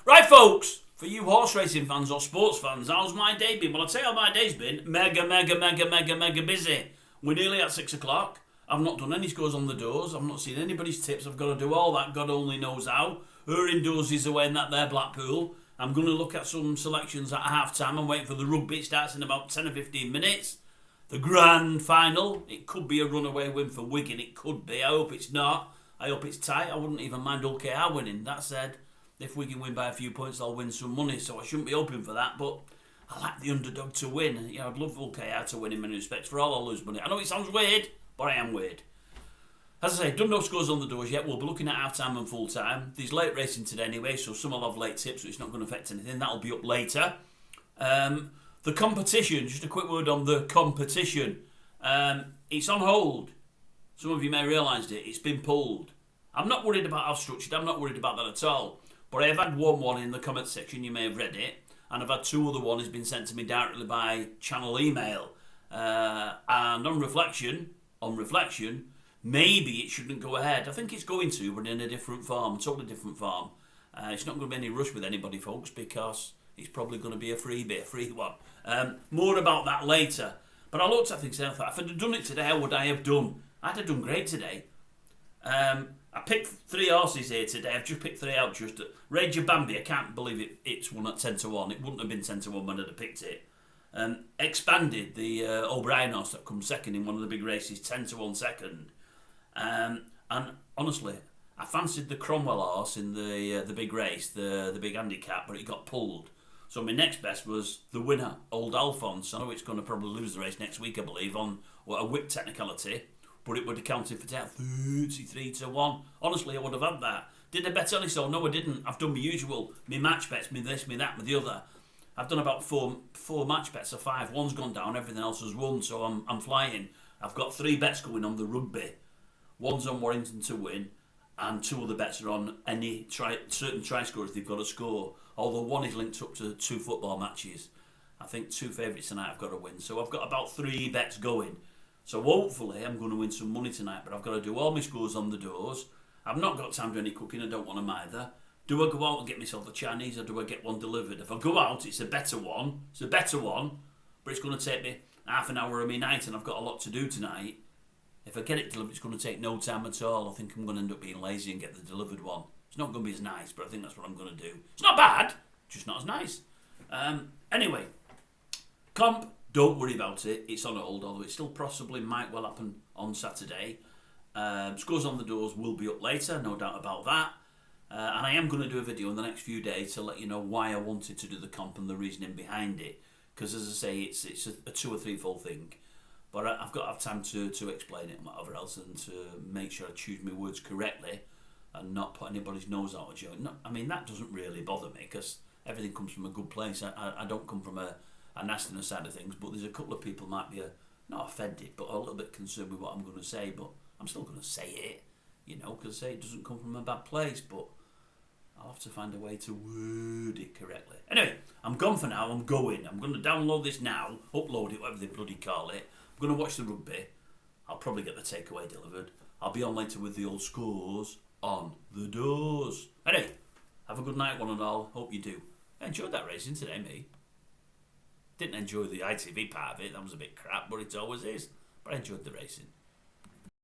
Right, folks, for you horse racing fans or sports fans, how's my day been? Well, I'll tell you how my day's been. Mega busy. We're nearly at 6 o'clock. I've not done any scores on the doors. I've not seen anybody's tips. I've got to do all that. God only knows how. Her indoors is away in that there Blackpool. I'm going to look at some selections at half time. I'm waiting for the rugby. It starts in about 10 or 15 minutes. The grand final. It could be a runaway win for Wigan. It could be. I hope it's not. I hope it's tight. I wouldn't even mind OKR winning. That said, if Wigan win by a few points, I'll win some money. So I shouldn't be hoping for that. But I like the underdog to win. You know, I'd love OKR to win in many respects. For all, I'll lose money. I know it sounds weird, but I am weird. As I say, done no scores on the doors yet. We'll be looking at half-time and full-time. There's late racing today anyway, so some will have late tips, so it's not going to affect anything. That'll be up later. The competition, just a quick word on the competition. It's on hold. Some of you may have realised it. It's been pulled. I'm not worried about how structured. I'm not worried about that at all. But I have had one in the comment section. You may have read it. And I've had two other ones been sent to me directly by channel email. And on reflection, maybe it shouldn't go ahead. I think it's going to, but in a different form, a totally different form. It's not going to be any rush with anybody, folks, because it's probably going to be a free one. More about that later. But I looked at things and I thought, if I'd have done it today, how would I have done? I'd have done great today. I picked 3 horses here today. I've just picked 3 out. Just Ranger Bambi, I can't believe it's won at 10 to 1. It wouldn't have been 10 to 1 when I'd have picked it. Expanded, the O'Brien horse that comes second in one of the big races, 10 to 1 second. And honestly, I fancied the Cromwell horse in the big race, the big handicap, but it got pulled. So my next best was the winner, Old Alphonse. I know it's going to probably lose the race next week, I believe, on a whip technicality, but it would have counted for 33 to 1. Honestly, I would have had that. Did I bet on it? So no, I didn't. I've done my usual, my match bets, me this, me that, me the other. I've done about four match bets of 5. One's gone down, everything else has won, so I'm flying. I've got 3 bets going on the rugby. One's on Warrington to win, and 2 other bets are on any certain try scorers they've got to score. Although one is linked up to 2 football matches. I think 2 favourites tonight I've got to win. So I've got about 3 bets going. So hopefully I'm going to win some money tonight, but I've got to do all my scores on the doors. I've not got time to do any cooking, I don't want them either. Do I go out and get myself a Chinese, or do I get one delivered? If I go out, it's a better one. But it's going to take me half an hour of my night, and I've got a lot to do tonight. If I get it delivered, it's going to take no time at all. I think I'm going to end up being lazy and get the delivered one. It's not going to be as nice, but I think that's what I'm going to do. It's not bad, just not as nice. Anyway, comp, don't worry about it. It's on hold, although it still possibly might well happen on Saturday. Scores on the doors will be up later, no doubt about that. And I am going to do a video in the next few days to let you know why I wanted to do the comp and the reasoning behind it. Because as I say, it's a 2 or 3 fold thing. But I've got to have time to explain it and whatever else, and to make sure I choose my words correctly and not put anybody's nose out of joint. No, I mean, that doesn't really bother me, because everything comes from a good place. I don't come from a nastiness side of things, but there's a couple of people might be not offended, but a little bit concerned with what I'm going to say. But I'm still going to say it, because it doesn't come from a bad place, but I'll have to find a way to word it correctly. Anyway, I'm gone for now. I'm going. I'm going to download this now, upload it, whatever they bloody call it. I'm going to watch the rugby. I'll probably get the takeaway delivered. I'll be on later with the old scores on the doors. Anyway, have a good night, one and all. Hope you do. I enjoyed that racing today, me. Didn't enjoy the ITV part of it. That was a bit crap, but it always is. But I enjoyed the racing.